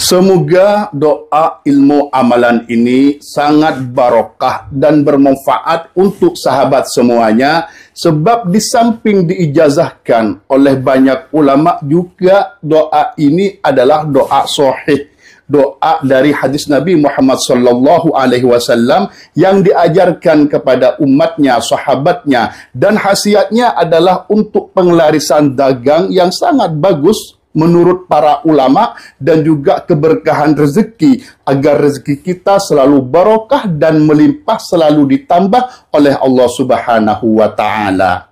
Semoga doa ilmu amalan ini sangat barokah dan bermanfaat untuk sahabat semuanya, sebab di samping diijazahkan oleh banyak ulama juga doa ini adalah doa sahih, doa dari hadis Nabi Muhammad SAW yang diajarkan kepada umatnya, sahabatnya, dan khasiatnya adalah untuk pengelarisan dagang yang sangat bagus menurut para ulama, dan juga keberkahan rezeki, agar rezeki kita selalu barokah dan melimpah, selalu ditambah oleh Allah Subhanahu wa Ta'ala.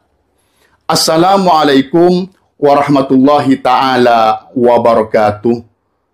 Assalamualaikum warahmatullahi ta'ala wabarakatuh.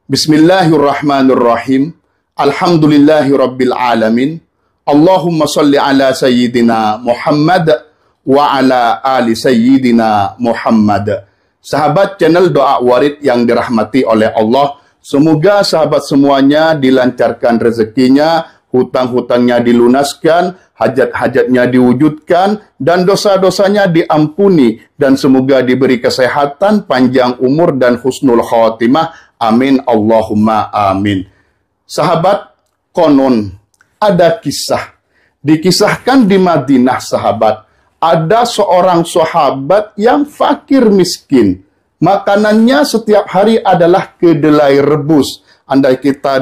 Bismillahirrahmanirrahim. Alhamdulillahi rabbil alamin. Allahumma salli ala sayyidina Muhammad wa ala ali sayyidina Muhammad. Sahabat channel Doa Warid yang dirahmati oleh Allah, semoga sahabat semuanya dilancarkan rezekinya, hutang-hutangnya dilunaskan, hajat-hajatnya diwujudkan, dan dosa-dosanya diampuni, dan semoga diberi kesehatan, panjang umur, dan husnul khatimah. Amin Allahumma amin. Sahabat, konon ada kisah, dikisahkan di Madinah sahabat, ada seorang sahabat yang fakir miskin. Makanannya setiap hari adalah kedelai rebus. Andai kita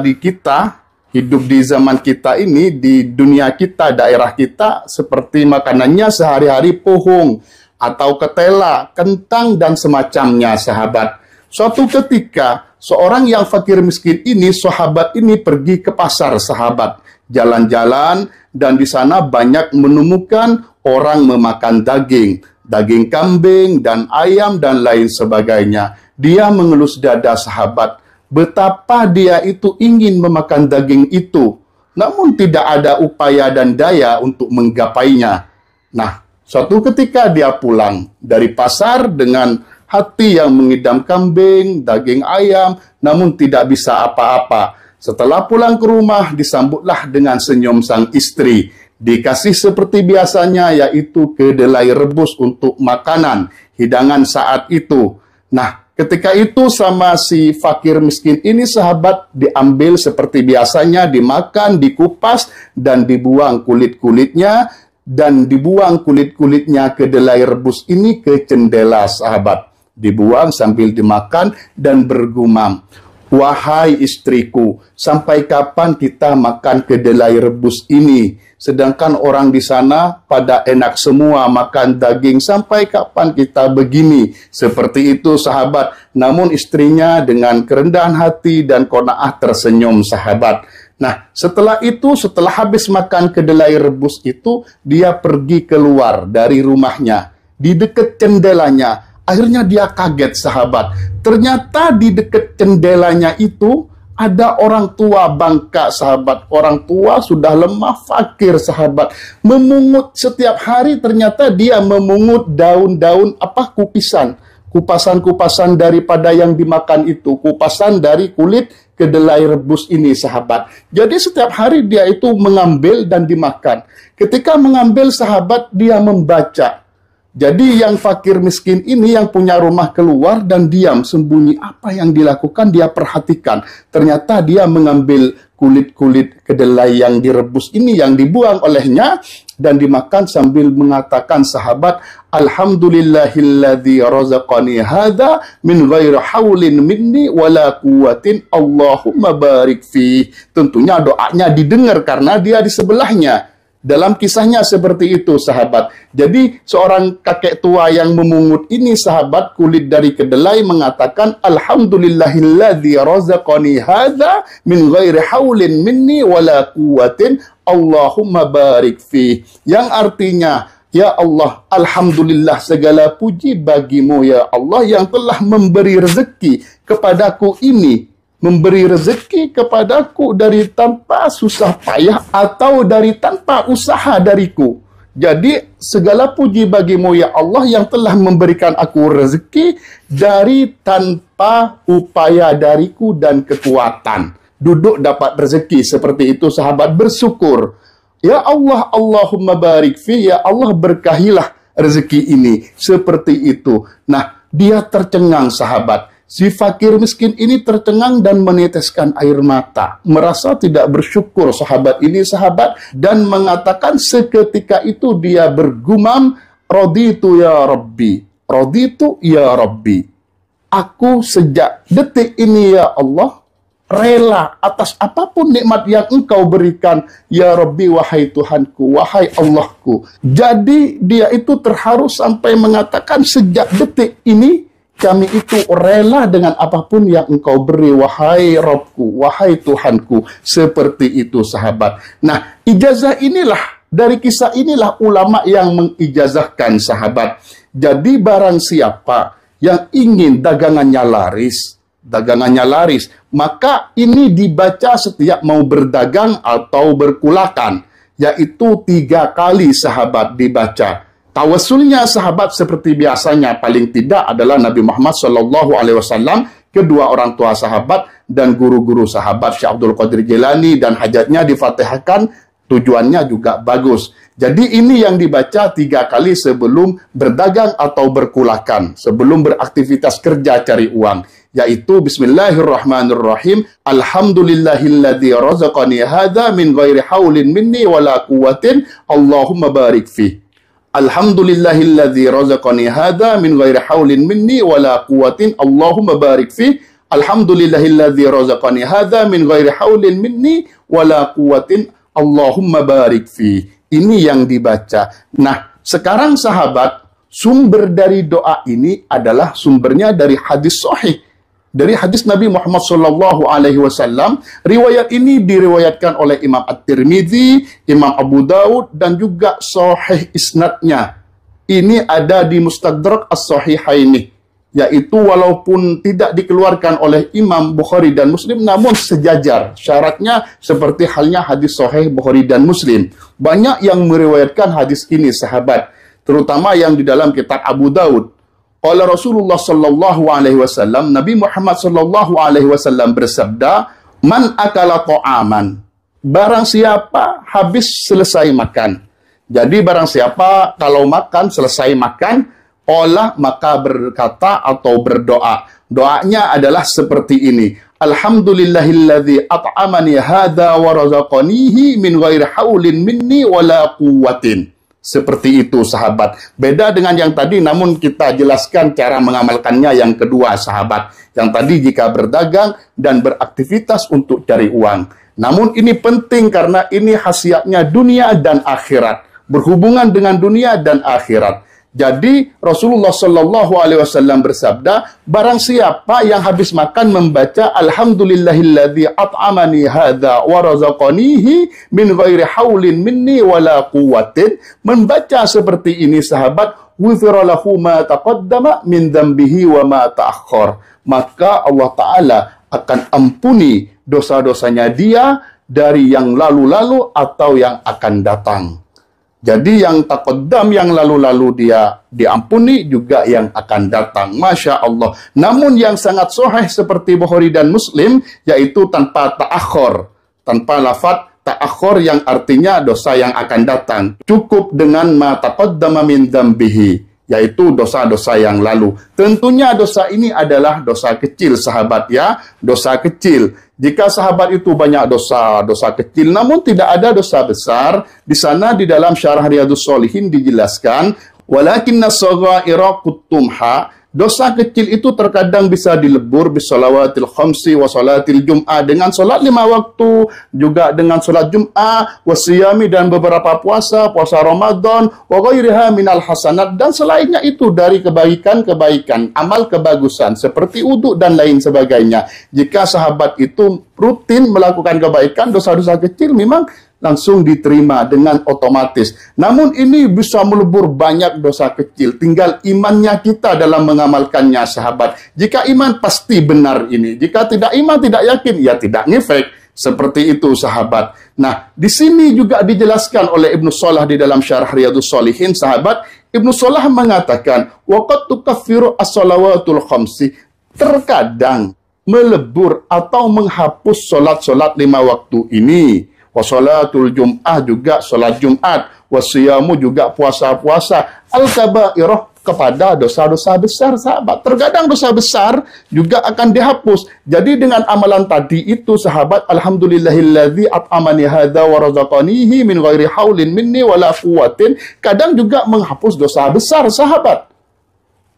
hidup di zaman kita ini, di dunia kita, daerah kita, seperti makanannya sehari-hari pohong atau ketela, kentang, dan semacamnya sahabat. Suatu ketika, seorang yang fakir miskin ini, sahabat ini pergi ke pasar sahabat. Jalan-jalan, dan di sana banyak menemukan orang memakan daging kambing dan ayam dan lain sebagainya. Dia mengelus dada sahabat, betapa dia itu ingin memakan daging itu, namun tidak ada upaya dan daya untuk menggapainya. Nah, suatu ketika dia pulang dari pasar dengan hati yang mengidam kambing, daging ayam, namun tidak bisa apa-apa. Setelah pulang ke rumah, disambutlah dengan senyum sang istri. Dikasih seperti biasanya, yaitu kedelai rebus untuk makanan, hidangan saat itu. Nah, ketika itu sama si fakir miskin ini sahabat, diambil seperti biasanya, dimakan, dikupas, dan dibuang kulit-kulitnya, dan dibuang kulit-kulitnya kedelai rebus ini ke jendela sahabat. Dibuang sambil dimakan dan bergumam, "Wahai istriku, sampai kapan kita makan kedelai rebus ini? Sedangkan orang di sana pada enak semua makan daging, sampai kapan kita begini?" Seperti itu sahabat. Namun istrinya dengan kerendahan hati dan qanaah tersenyum sahabat. Nah, setelah itu, setelah habis makan kedelai rebus itu, dia pergi keluar dari rumahnya. Di dekat jendelanya, akhirnya dia kaget sahabat. Ternyata di dekat jendelanya itu ada orang tua bangka sahabat. Orang tua sudah lemah, fakir sahabat. Memungut setiap hari, ternyata dia memungut daun-daun kupasan-kupasan daripada yang dimakan itu. Kupasan dari kulit kedelai rebus ini sahabat. Jadi setiap hari dia itu mengambil dan dimakan. Ketika mengambil sahabat, dia membaca. Jadi yang fakir miskin ini yang punya rumah keluar dan diam, sembunyi apa yang dilakukan, dia perhatikan. Ternyata dia mengambil kulit-kulit kedelai yang direbus ini yang dibuang olehnya dan dimakan sambil mengatakan sahabat, "Alhamdulillahilladzi razaqani hadza min ghairi haulin minni wala quwwatin, Allahumma barik fi." Tentunya doanya didengar karena dia di sebelahnya. Dalam kisahnya seperti itu sahabat. Jadi seorang kakek tua yang memungut ini sahabat kulit dari kedelai mengatakan, "Alhamdulillahilladzi razaqani hadza min ghairi haulin minni wala quwwatin, Allahumma barik fi." Yang artinya, ya Allah, alhamdulillah, segala puji bagimu ya Allah yang telah memberi rezeki kepadaku ini, memberi rezeki kepadaku dari tanpa susah payah atau dari tanpa usaha dariku. Jadi segala puji bagimu ya Allah yang telah memberikan aku rezeki dari tanpa upaya dariku dan kekuatan. Duduk dapat rezeki seperti itu sahabat, bersyukur. Ya Allah, Allahumma barik fi, ya Allah berkahilah rezeki ini. Seperti itu. Nah, dia tercengang sahabat. Si fakir miskin ini tercengang dan meneteskan air mata. Merasa tidak bersyukur sahabat ini dan mengatakan seketika itu dia bergumam, "Raditu ya Rabbi, raditu ya Rabbi." Aku sejak detik ini ya Allah, rela atas apapun nikmat yang engkau berikan, ya Rabbi, wahai Tuhanku, wahai Allahku. Jadi dia itu terharu sampai mengatakan sejak detik ini, kami itu rela dengan apapun yang engkau beri, wahai Rabbku, wahai Tuhanku. Seperti itu sahabat. Nah, ijazah inilah, dari kisah inilah ulama yang mengijazahkan sahabat. Jadi barang siapa yang ingin dagangannya laris, maka ini dibaca setiap mau berdagang atau berkulakan, yaitu 3 kali sahabat dibaca. Tawasulnya sahabat seperti biasanya paling tidak adalah Nabi Muhammad SAW, kedua orang tua sahabat, dan guru-guru sahabat Syekh Abdul Qadir Jilani, dan hajatnya difatihahkan, tujuannya juga bagus. Jadi ini yang dibaca 3 kali sebelum berdagang atau berkulakan, sebelum beraktivitas kerja cari uang, yaitu Bismillahirrahmanirrahim. Alhamdulillahilladzi razaqani hadza min ghairi haulin minni wala quwwatin, Allahumma barik fih. Alhamdulillahilladzi razaqani hadza min ghairi haulin minni wala quwwatin, Allahumma barik fih. Alhamdulillahilladzi razaqani hadza min ghairi haulin minni wala quwwatin, Allahumma barik fih. Ini yang dibaca. Nah, sekarang sahabat, sumber dari doa ini adalah sumbernya dari hadis sahih, dari hadis Nabi Muhammad SAW. Riwayat ini diriwayatkan oleh Imam At-Tirmidzi, Imam Abu Dawud, dan juga sahih isnadnya. Ini ada di Mustadrak As-Sahihaini, yaitu walaupun tidak dikeluarkan oleh Imam Bukhari dan Muslim, namun sejajar syaratnya seperti halnya hadis sahih Bukhari dan Muslim. Banyak yang meriwayatkan hadis ini sahabat, terutama yang di dalam kitab Abu Dawud. Qala Rasulullah sallallahu alaihi wasallam, Nabi Muhammad sallallahu alaihi wasallam bersabda, "Man akala ta'aman." Barang siapa habis selesai makan. Jadi barang siapa kalau makan, selesai makan, olah maka berkata atau berdoa. Doanya adalah seperti ini. Alhamdulillahilladzi at'amani hadza wa razaqanihi min ghairi haulin minni wala quwwatin. Seperti itu sahabat. Beda dengan yang tadi, namun kita jelaskan cara mengamalkannya yang kedua sahabat. Yang tadi jika berdagang dan beraktivitas untuk cari uang. Namun ini penting karena ini khasiatnya dunia dan akhirat. Berhubungan dengan dunia dan akhirat. Jadi Rasulullah Shallallahu Alaihi Wasallam bersabda, barang siapa yang habis makan membaca Alhamdulillahilladzi at'amani hadza wa razaqanihi min ghairi haulin minni wala quwwatin, membaca seperti ini sahabat, ghufira lahu ma taqaddama min dzambihi wa ma ta'akhkhar, maka Allah Ta'ala akan ampuni dosa-dosanya dia dari yang lalu-lalu atau yang akan datang. Jadi yang taqaddam, yang lalu-lalu dia diampuni, juga yang akan datang. Masya Allah. Namun yang sangat sahih seperti Bukhari dan Muslim, yaitu tanpa ta'akhir, tanpa lafaz ta'akhir yang artinya dosa yang akan datang. Cukup dengan ma taqaddama min dzambihi, yaitu dosa-dosa yang lalu. Tentunya dosa ini adalah dosa kecil sahabat ya, dosa kecil. Jika sahabat itu banyak dosa kecil, namun tidak ada dosa besar, di sana di dalam syarah Riyadhus Shalihin dijelaskan, walakinna shaghaira quttumha, dosa kecil itu terkadang bisa dilebur bisolawatil khamsi wa salatil jum'ah, dengan salat 5 waktu, juga dengan salat jum'ah, wasiyami, dan beberapa puasa Ramadan, wa ghairiha minal hasanat, dan selainnya itu dari kebaikan-kebaikan, amal kebagusan seperti wudu dan lain sebagainya. Jika sahabat itu rutin melakukan kebaikan, dosa-dosa kecil memang langsung diterima dengan otomatis. Namun ini bisa melebur banyak dosa kecil. Tinggal imannya kita dalam mengamalkannya sahabat. Jika iman pasti benar ini. Jika tidak iman, tidak yakin, ya tidak ngefek. Seperti itu sahabat. Nah, di sini juga dijelaskan oleh Ibnu Shalah di dalam syarah Riyadhus Shalihin sahabat. Ibnu Shalah mengatakan, waqad tukaffiru as-salawatul khamsi. Terkadang melebur atau menghapus solat-solat 5 waktu ini. Wasolatul Jum'ah juga salat Jumat, wasiyamu juga puasa-puasa, al-kabairah kepada dosa-dosa besar, sahabat. Terkadang dosa besar juga akan dihapus. Jadi dengan amalan tadi itu, sahabat, alhamdulillahilladzi at'amani hadza wa razaqanihi min ghairi haulin minni wala quwwatin, kadang juga menghapus dosa besar, sahabat.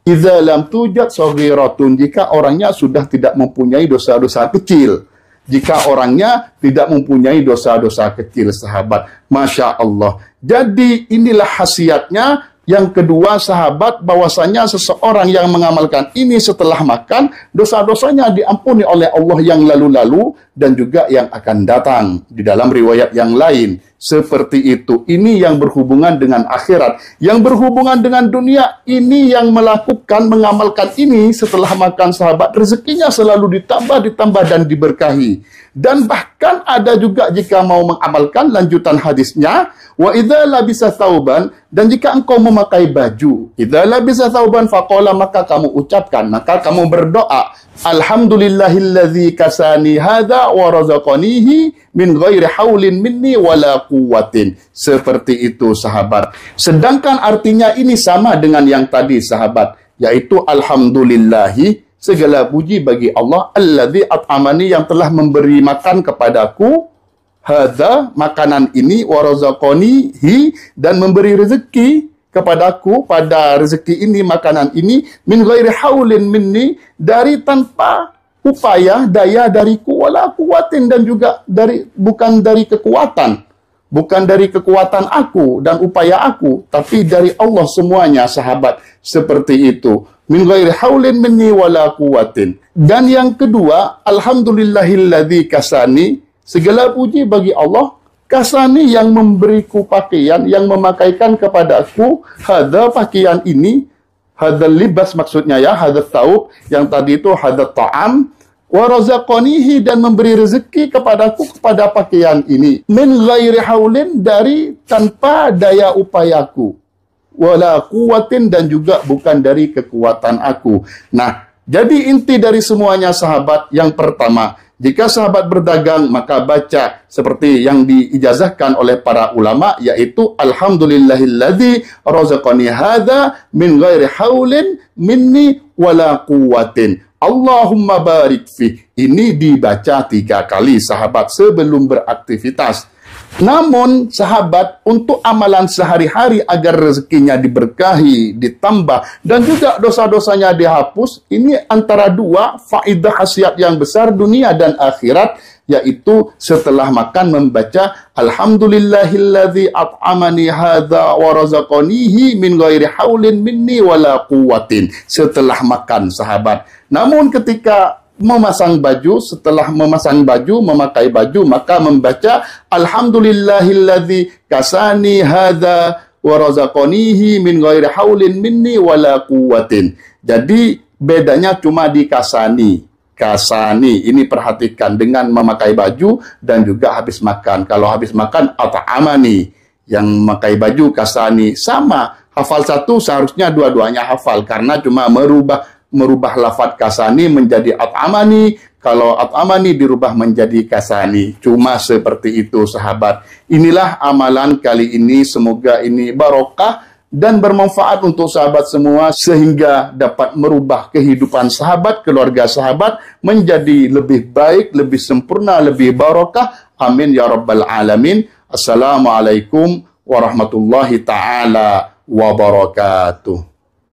Idza lam tujad saghiratun, jika orangnya sudah tidak mempunyai dosa-dosa kecil. Jika orangnya tidak mempunyai dosa-dosa kecil, sahabat. Masya Allah. Jadi inilah khasiatnya. Yang kedua, sahabat, bahwasanya seseorang yang mengamalkan ini setelah makan, dosa-dosanya diampuni oleh Allah yang lalu-lalu dan juga yang akan datang. Di dalam riwayat yang lain, seperti itu. Ini yang berhubungan dengan akhirat. Yang berhubungan dengan dunia, ini yang melakukan, mengamalkan ini setelah makan, sahabat, rezekinya selalu ditambah dan diberkahi. Dan bahkan ada juga jika mau mengamalkan lanjutan hadisnya, wa idza labisa thauban, dan jika engkau memakai baju, idza labisa thauban faqala, maka kamu ucapkan, maka kamu berdoa, alhamdulillahilladzi kasani hadza wa razaqanihi min ghairi haulin minni wala quwwatin. Seperti itu, sahabat. Sedangkan artinya ini sama dengan yang tadi, sahabat, yaitu alhamdulillahi, segala puji bagi Allah, alladzi at'amani, yang telah memberi makan kepadaku, hadza, makanan ini, wa razaqanihi, dan memberi rezeki kepadaku pada rezeki ini, makanan ini, min ghairi haulin minni, dari tanpa upaya daya dariku, wala quwwatin, dan juga bukan dari kekuatan, bukan dari kekuatan aku dan upaya aku, tapi dari Allah semuanya, sahabat. Seperti itu. Min ghairi haulin minni wala quwwatin. Dan yang kedua, alhamdulillahilladzi kasani, segala puji bagi Allah, kasani, yang memberiku pakaian, yang memakaikan kepadaku, hadza, pakaian ini, hadza libas maksudnya ya, hadza taub, yang tadi itu hadza ta'am, wa razaqanihi, dan memberi rezeki kepadaku kepada pakaian ini, min ghairi haulin, dari tanpa daya upayaku, wala quwwatin, dan juga bukan dari kekuatan aku. Nah, jadi inti dari semuanya, sahabat, yang pertama, jika sahabat berdagang, maka baca seperti yang diijazahkan oleh para ulama, yaitu alhamdulillahilladzi razaqani hadza min ghairi haulin minni wala quwwatin. Allahumma barik fi. Ini dibaca 3 kali, sahabat, sebelum beraktivitas. Namun, sahabat, untuk amalan sehari-hari agar rezekinya diberkahi, ditambah, dan juga dosa-dosanya dihapus, ini antara 2 faedah khasiat yang besar dunia dan akhirat, yaitu setelah makan membaca alhamdulillahilladzi at'amani hadza wa razaqanihi min ghairi haulin minni wala quwwatin. Setelah makan, sahabat. Namun ketika memasang baju, setelah memasang baju, memakai baju, maka membaca alhamdulillahilladzi kasani hadza wa razaqanihi min ghairi haulin minni wala quwwatin. Jadi bedanya cuma di kasani. Kasani ini perhatikan, dengan memakai baju dan juga habis makan. Kalau habis makan at'amani, yang memakai baju kasani, sama. Hafal satu seharusnya dua-duanya hafal, karena cuma merubah lafadz kasani menjadi at'amani. Kalau at'amani dirubah menjadi kasani. Cuma seperti itu, sahabat. Inilah amalan kali ini. Semoga ini barokah dan bermanfaat untuk sahabat semua, sehingga dapat merubah kehidupan sahabat, keluarga sahabat menjadi lebih baik, lebih sempurna, lebih barokah. Amin ya rabbal alamin. Assalamualaikum warahmatullahi ta'ala wabarakatuh.